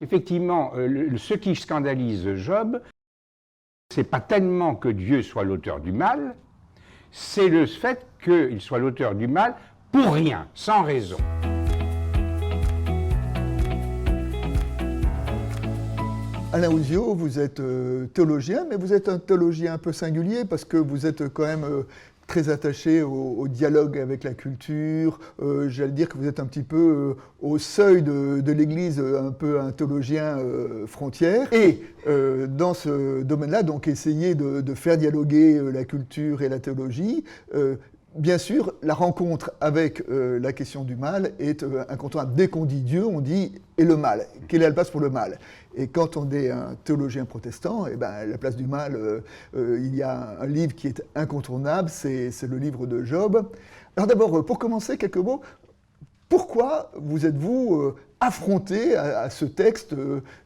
Effectivement, ce qui scandalise Job, c'est pas tellement que Dieu soit l'auteur du mal, c'est le fait qu'il soit l'auteur du mal pour rien, sans raison. Alain Ouzio, vous êtes théologien, mais vous êtes un théologien un peu singulier parce que vous êtes quand même très attaché au dialogue avec la culture. J'allais dire que vous êtes un petit peu au seuil de l'Église, un peu un théologien frontière. Et dans ce domaine-là, donc essayer de faire dialoguer la culture et la théologie. Bien sûr, la rencontre avec la question du mal est incontournable. Dès qu'on dit Dieu, on dit « et le mal ». Quelle est la place pour le mal ? Et quand on est un théologien protestant, eh ben, la place du mal, il y a un livre qui est incontournable, c'est le livre de Job. Alors d'abord, pour commencer, quelques mots. Pourquoi vous êtes-vous affronté à ce texte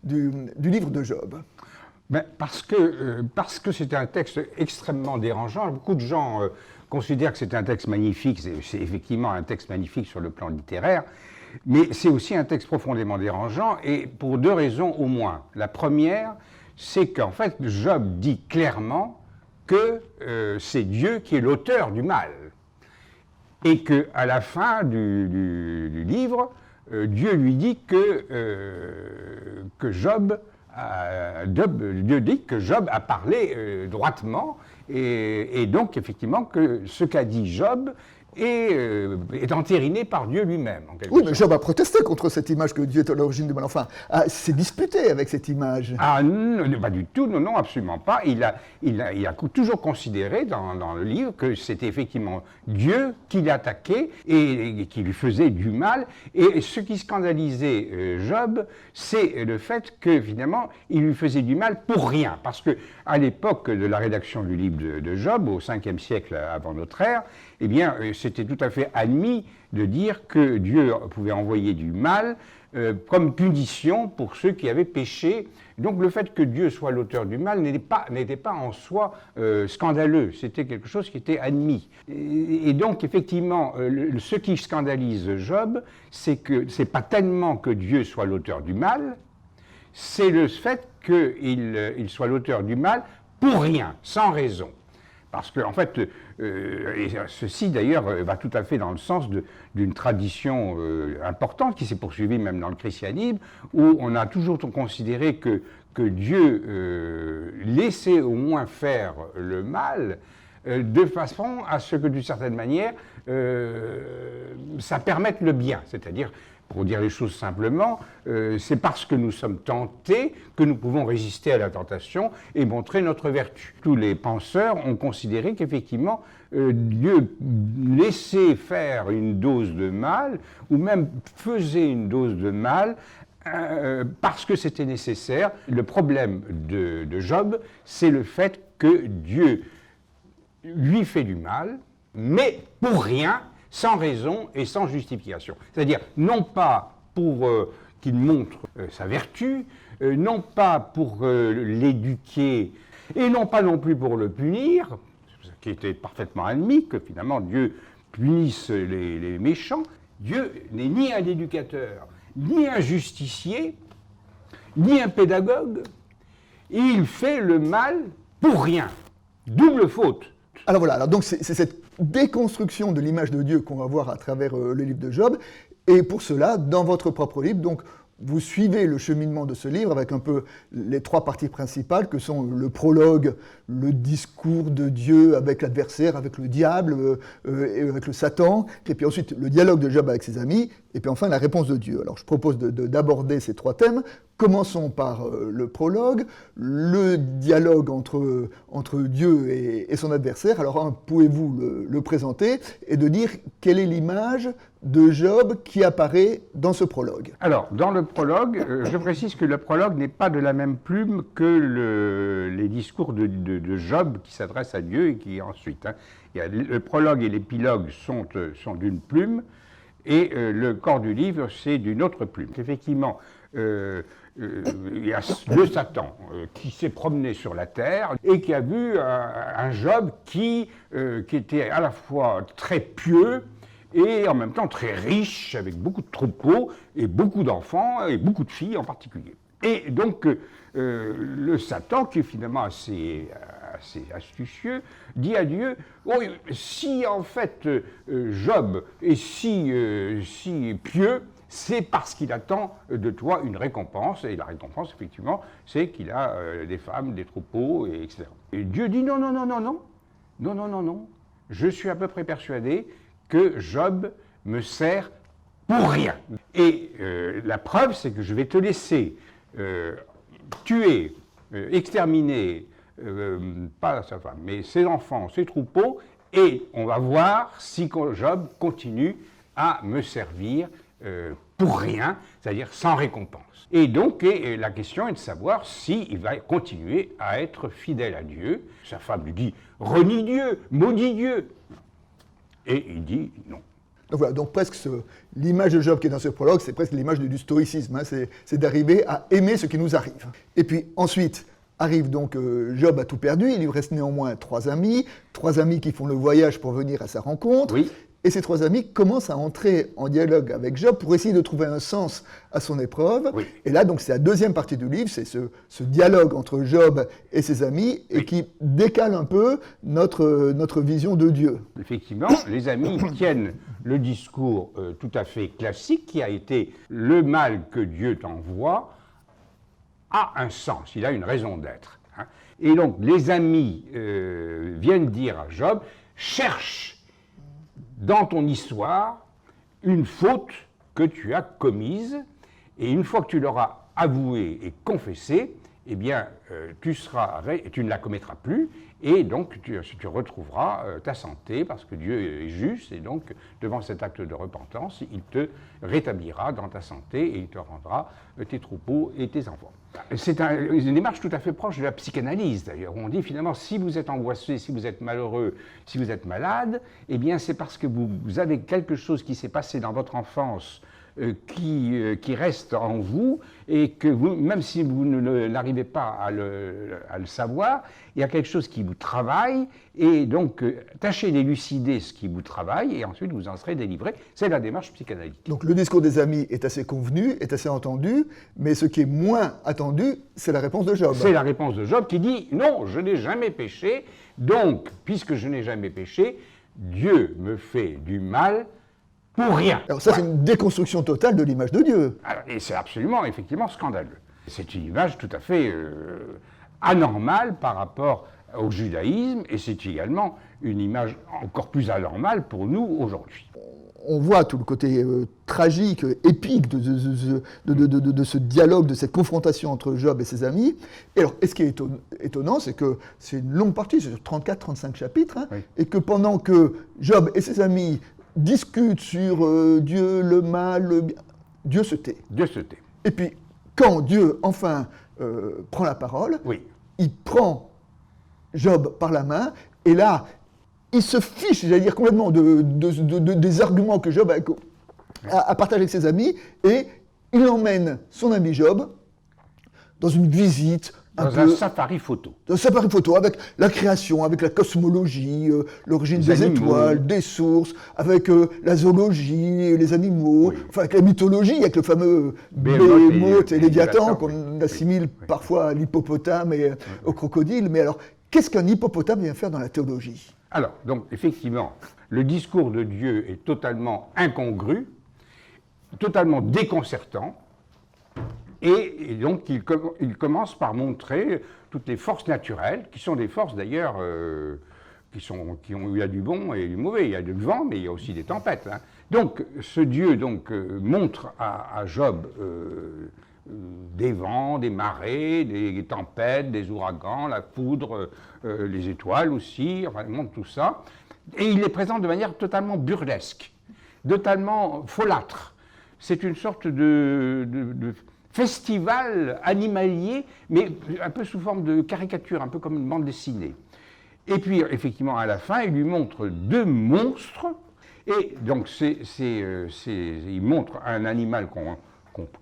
du livre de Job ? Ben, parce que c'est un texte extrêmement dérangeant. Beaucoup de gens considèrent que c'est un texte magnifique. C'est effectivement un texte magnifique sur le plan littéraire, mais c'est aussi un texte profondément dérangeant, et pour deux raisons au moins. La première, c'est qu'en fait, Job dit clairement que c'est Dieu qui est l'auteur du mal, et qu'à la fin du livre, Dieu lui dit que Dieu dit que Job a parlé droitement, et donc effectivement que ce qu'a dit Job est entériné par Dieu lui-même. Oui, mais Job a protesté contre cette image que Dieu est à l'origine du mal. Enfin, s'est disputé avec cette image. Ah non, pas du tout, non, absolument pas. Il a toujours considéré dans le livre que c'était effectivement Dieu qui l'attaquait et qui lui faisait du mal. Et ce qui scandalisait Job, c'est le fait que finalement, il lui faisait du mal pour rien. Parce que à l'époque de la rédaction du livre de Job, au 5e siècle avant notre ère, eh bien, c'était tout à fait admis de dire que Dieu pouvait envoyer du mal comme punition pour ceux qui avaient péché. Donc le fait que Dieu soit l'auteur du mal n'était pas en soi scandaleux, c'était quelque chose qui était admis. Et donc effectivement, ce qui scandalise Job, c'est que c'est pas tellement que Dieu soit l'auteur du mal, c'est le fait qu'il soit l'auteur du mal pour rien, sans raison. Parce que, en fait, et ceci d'ailleurs va tout à fait dans le sens d'une tradition importante qui s'est poursuivie même dans le christianisme, où on a toujours considéré que Dieu laissait au moins faire le mal, de façon à ce que, d'une certaine manière, ça permette le bien. C'est-à-dire, pour dire les choses simplement, c'est parce que nous sommes tentés que nous pouvons résister à la tentation et montrer notre vertu. Tous les penseurs ont considéré qu'effectivement, Dieu laissait faire une dose de mal, ou même faisait une dose de mal, parce que c'était nécessaire. Le problème de Job, c'est le fait que Dieu lui fait du mal, mais pour rien, sans raison et sans justification. C'est-à-dire, non pas pour qu'il montre sa vertu, non pas pour l'éduquer, et non pas non plus pour le punir, ce qui était parfaitement admis, que finalement Dieu punisse les méchants. Dieu n'est ni un éducateur, ni un justicier, ni un pédagogue. Il fait le mal pour rien. Double faute. Alors voilà, donc c'est cette déconstruction de l'image de Dieu qu'on va voir à travers le livre de Job. Et pour cela, dans votre propre livre, donc, vous suivez le cheminement de ce livre avec un peu les trois parties principales que sont le prologue, le discours de Dieu avec l'adversaire, avec le diable, et avec le Satan, et puis ensuite le dialogue de Job avec ses amis, et puis enfin la réponse de Dieu. Alors je propose d'aborder ces trois thèmes. Commençons par le prologue, le dialogue entre Dieu et son adversaire. Alors pouvez-vous le présenter et de dire quelle est l'image de Job qui apparaît dans ce prologue? Alors, dans le prologue, je précise que le prologue n'est pas de la même plume que les discours de Job qui s'adressent à Dieu et qui ensuite. Le prologue et l'épilogue sont d'une plume et le corps du livre, c'est d'une autre plume. Effectivement, il y a le Satan qui s'est promené sur la terre et qui a vu un Job qui était à la fois très pieux et en même temps très riche, avec beaucoup de troupeaux et beaucoup d'enfants et beaucoup de filles en particulier. Et donc, le Satan, qui est finalement assez astucieux, dit à Dieu, oh, si en fait Job est si pieux, c'est parce qu'il attend de toi une récompense, et la récompense, effectivement, c'est qu'il a des femmes, des troupeaux, etc. Et Dieu dit non, je suis à peu près persuadé que Job me sert pour rien. Et la preuve, c'est que je vais te laisser tuer, exterminer, pas sa femme, mais ses enfants, ses troupeaux, et on va voir si Job continue à me servir pour rien, c'est-à-dire sans récompense. Et donc, la question est de savoir s'il va continuer à être fidèle à Dieu. Sa femme lui dit « renie Dieu, maudit Dieu ». Et il dit non. Donc voilà, donc presque l'image de Job qui est dans ce prologue, c'est presque l'image du stoïcisme, hein, c'est d'arriver à aimer ce qui nous arrive. Et puis ensuite, arrive donc Job a tout perdu, il lui reste néanmoins trois amis qui font le voyage pour venir à sa rencontre. Oui. Et ces trois amis commencent à entrer en dialogue avec Job pour essayer de trouver un sens à son épreuve. Oui. Et là, donc, c'est la deuxième partie du livre, c'est ce dialogue entre Job et ses amis, et qui décale un peu notre vision de Dieu. Effectivement, les amis tiennent le discours tout à fait classique qui a été « le mal que Dieu t'envoie a un sens, il a une raison d'être ». Et donc, les amis viennent dire à Job « cherche dans ton histoire une faute que tu as commise, et une fois que tu l'auras avouée et confessée, eh bien, tu ne la commettras plus, et donc tu retrouveras ta santé, parce que Dieu est juste, et donc, devant cet acte de repentance, il te rétablira dans ta santé, et il te rendra tes troupeaux et tes enfants. C'est une démarche tout à fait proche de la psychanalyse, d'ailleurs, où on dit finalement, si vous êtes angoissé, si vous êtes malheureux, si vous êtes malade, eh bien, c'est parce que vous avez quelque chose qui s'est passé dans votre enfance qui reste en vous, et que vous, même si vous n'arrivez pas à le savoir, il y a quelque chose qui vous travaille, et donc tâchez d'élucider ce qui vous travaille, et ensuite vous en serez délivré. C'est la démarche psychanalytique. Donc le discours des amis est assez convenu, est assez entendu, mais ce qui est moins attendu, c'est la réponse de Job. C'est la réponse de Job qui dit « Non, je n'ai jamais péché, donc, puisque je n'ai jamais péché, Dieu me fait du mal pour rien. » Alors ça, c'est une déconstruction totale de l'image de Dieu. Alors, et c'est absolument, effectivement, scandaleux. C'est une image tout à fait anormale par rapport au judaïsme, et c'est également une image encore plus anormale pour nous aujourd'hui. On voit tout le côté tragique, épique de ce dialogue, de cette confrontation entre Job et ses amis. Et alors, ce qui est étonnant, c'est que c'est une longue partie, c'est sur 34-35 chapitres, hein, et que pendant que Job et ses amis discutent sur Dieu, le mal, le bien, Dieu se tait. Dieu se tait. Et puis, quand Dieu, enfin, prend la parole, il prend Job par la main, et là, il se fiche, j'allais dire, complètement des arguments que Job a partagés avec ses amis, et il emmène son ami Job dans une visite dans un safari photo. Dans un safari photo, avec la création, avec la cosmologie, l'origine des étoiles, des sources, avec la zoologie, les animaux, enfin avec la mythologie, avec le fameux Béhémoth et Léviathan, qu'on assimile parfois à l'hippopotame et au crocodile. Mais alors, qu'est-ce qu'un hippopotame vient faire dans la théologie ? Alors, donc, effectivement, le discours de Dieu est totalement incongru, totalement déconcertant, et donc il commence par montrer toutes les forces naturelles, qui sont des forces d'ailleurs il y a du bon et du mauvais, il y a du vent, mais il y a aussi des tempêtes. Hein. Donc, ce Dieu montre à Job des vents, des marées, des tempêtes, des ouragans, la foudre, les étoiles aussi, enfin, il montre tout ça. Et il les présente de manière totalement burlesque, totalement folâtre. C'est une sorte de festival animalier, mais un peu sous forme de caricature, un peu comme une bande dessinée. Et puis, effectivement, à la fin, il lui montre deux monstres, et donc il montre un animal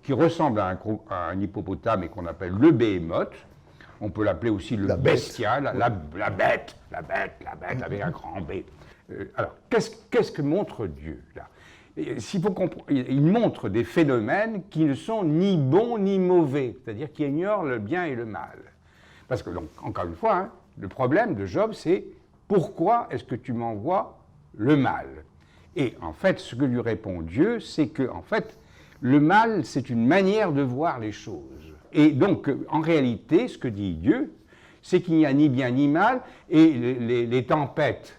qui ressemble à un hippopotame et qu'on appelle le Béhémoth. On peut l'appeler aussi le bestial, la bête, avec un grand B. Alors, qu'est-ce que montre Dieu, là ? il montre des phénomènes qui ne sont ni bons ni mauvais, c'est-à-dire qui ignorent le bien et le mal. Parce que, donc, encore une fois, hein, le problème de Job, c'est pourquoi est-ce que tu m'envoies le mal? Et en fait, ce que lui répond Dieu, c'est que, en fait, le mal, c'est une manière de voir les choses. Et donc, en réalité, ce que dit Dieu, c'est qu'il n'y a ni bien ni mal, et les tempêtes,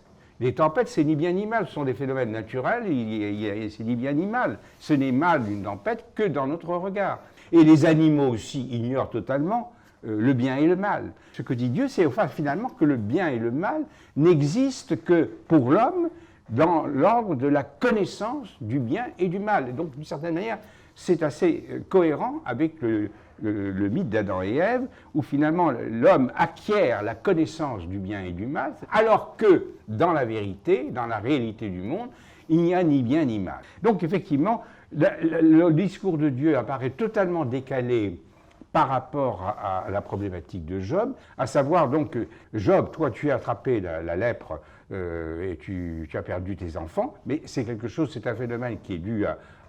c'est ni bien ni mal, ce sont des phénomènes naturels, c'est ni bien ni mal. Ce n'est mal d'une tempête que dans notre regard. Et les animaux aussi ignorent totalement le bien et le mal. Ce que dit Dieu, c'est enfin, finalement que le bien et le mal n'existent que pour l'homme dans l'ordre de la connaissance du bien et du mal. Et donc, d'une certaine manière, c'est assez cohérent avec le mythe d'Adam et Ève, où finalement l'homme acquiert la connaissance du bien et du mal, alors que dans la vérité, dans la réalité du monde, il n'y a ni bien ni mal. Donc effectivement, le discours de Dieu apparaît totalement décalé par rapport à la problématique de Job, à savoir donc que Job, toi tu as attrapé la lèpre et tu as perdu tes enfants, mais c'est quelque chose, c'est un phénomène qui est dû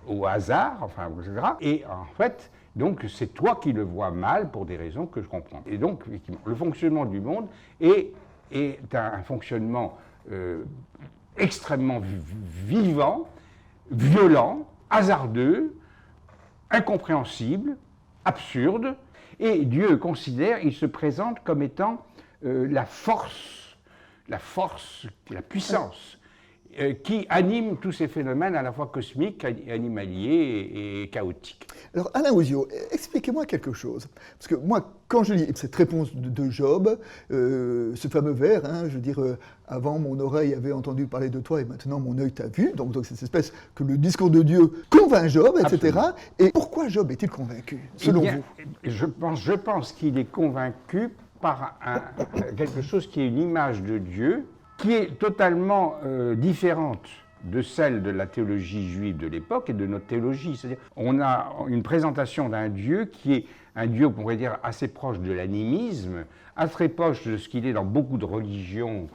au hasard, enfin, etc. Et en fait, donc c'est toi qui le vois mal pour des raisons que je comprends. Et donc, effectivement, le fonctionnement du monde est un fonctionnement extrêmement vivant, violent, hasardeux, incompréhensible, absurde, et Dieu considère, il se présente comme étant la force, la puissance, qui anime tous ces phénomènes à la fois cosmiques, animaliers et chaotiques. Alors Alain Oziot, expliquez-moi quelque chose. Parce que moi, quand je lis cette réponse de Job, ce fameux vers, hein, je veux dire, avant mon oreille avait entendu parler de toi et maintenant mon œil t'a vu, donc cette espèce que le discours de Dieu convainc Job, etc. Absolument. Et pourquoi Job est-il convaincu, selon vous? Je pense qu'il est convaincu par quelque chose qui est une image de Dieu, qui est totalement différente de celle de la théologie juive de l'époque et de notre théologie. C'est-à-dire, on a une présentation d'un Dieu qui est un Dieu, on pourrait dire, assez proche de l'animisme, assez proche de ce qu'il est dans beaucoup de religions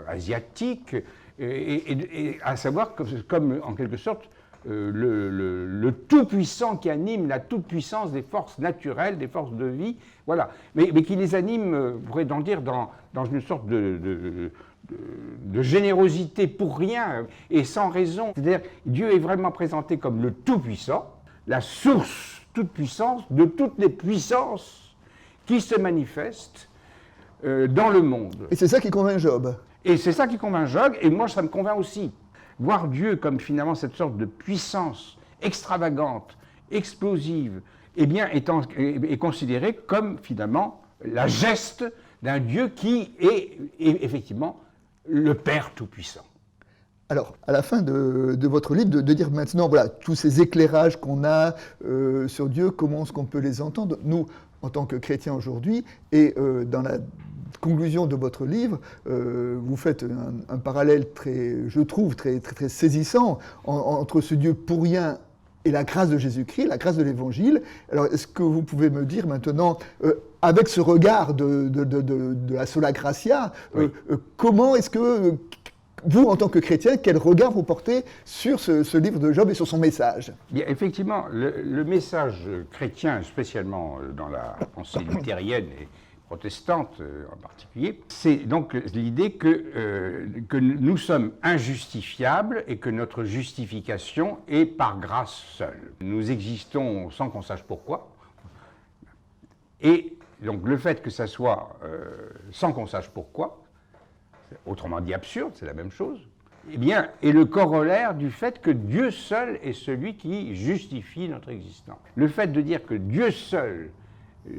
asiatiques, et à savoir comme en quelque sorte, le tout-puissant qui anime la toute-puissance des forces naturelles, des forces de vie, voilà. Mais qui les anime, on pourrait en dire, dans une sorte de générosité pour rien et sans raison. C'est-à-dire, Dieu est vraiment présenté comme le tout-puissant, la source toute puissance de toutes les puissances qui se manifestent dans le monde. Et c'est ça qui convainc Job. Et c'est ça qui convainc Job, et moi ça me convainc aussi. Voir Dieu comme finalement cette sorte de puissance extravagante, explosive, eh bien, est considéré comme finalement la geste d'un Dieu qui est effectivement le Père Tout-Puissant. Alors, à la fin de votre livre, de dire maintenant, voilà, tous ces éclairages qu'on a sur Dieu, comment est-ce qu'on peut les entendre, nous, en tant que chrétiens aujourd'hui, et dans la conclusion de votre livre, vous faites un parallèle je trouve, très saisissant entre ce Dieu pour rien et la grâce de Jésus-Christ, la grâce de l'Évangile. Alors, est-ce que vous pouvez me dire maintenant, avec ce regard de la sola gratia, oui. Comment est-ce que vous, en tant que chrétien, quel regard vous portez sur ce livre de Job et sur son message? Bien, effectivement, le message chrétien, spécialement dans la pensée luthérienne et protestante en particulier, c'est donc l'idée que nous sommes injustifiables et que notre justification est par grâce seule. Nous existons sans qu'on sache pourquoi. Et donc le fait que ça soit sans qu'on sache pourquoi, autrement dit absurde, c'est la même chose, eh bien, est le corollaire du fait que Dieu seul est celui qui justifie notre existence. Le fait de dire que Dieu seul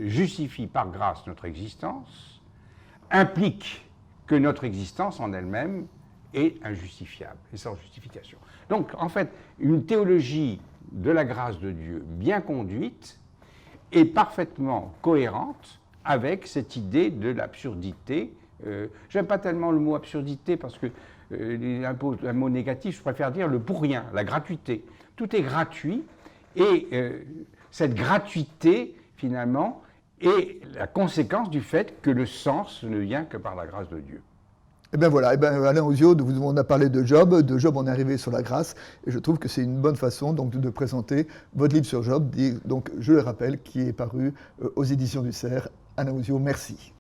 justifie par grâce notre existence implique que notre existence en elle-même est injustifiable et sans justification. Donc, en fait, une théologie de la grâce de Dieu bien conduite est parfaitement cohérente avec cette idée de l'absurdité. J'aime pas tellement le mot absurdité parce que un mot négatif, je préfère dire le pour rien, la gratuité. Tout est gratuit et cette gratuité, finalement, est la conséquence du fait que le sens ne vient que par la grâce de Dieu. Et bien voilà, Alain Oziot, on a parlé de Job on est arrivé sur la grâce, et je trouve que c'est une bonne façon donc, de présenter votre livre sur Job, donc je le rappelle, qui est paru aux éditions du Cerf. Alain Oziot, merci.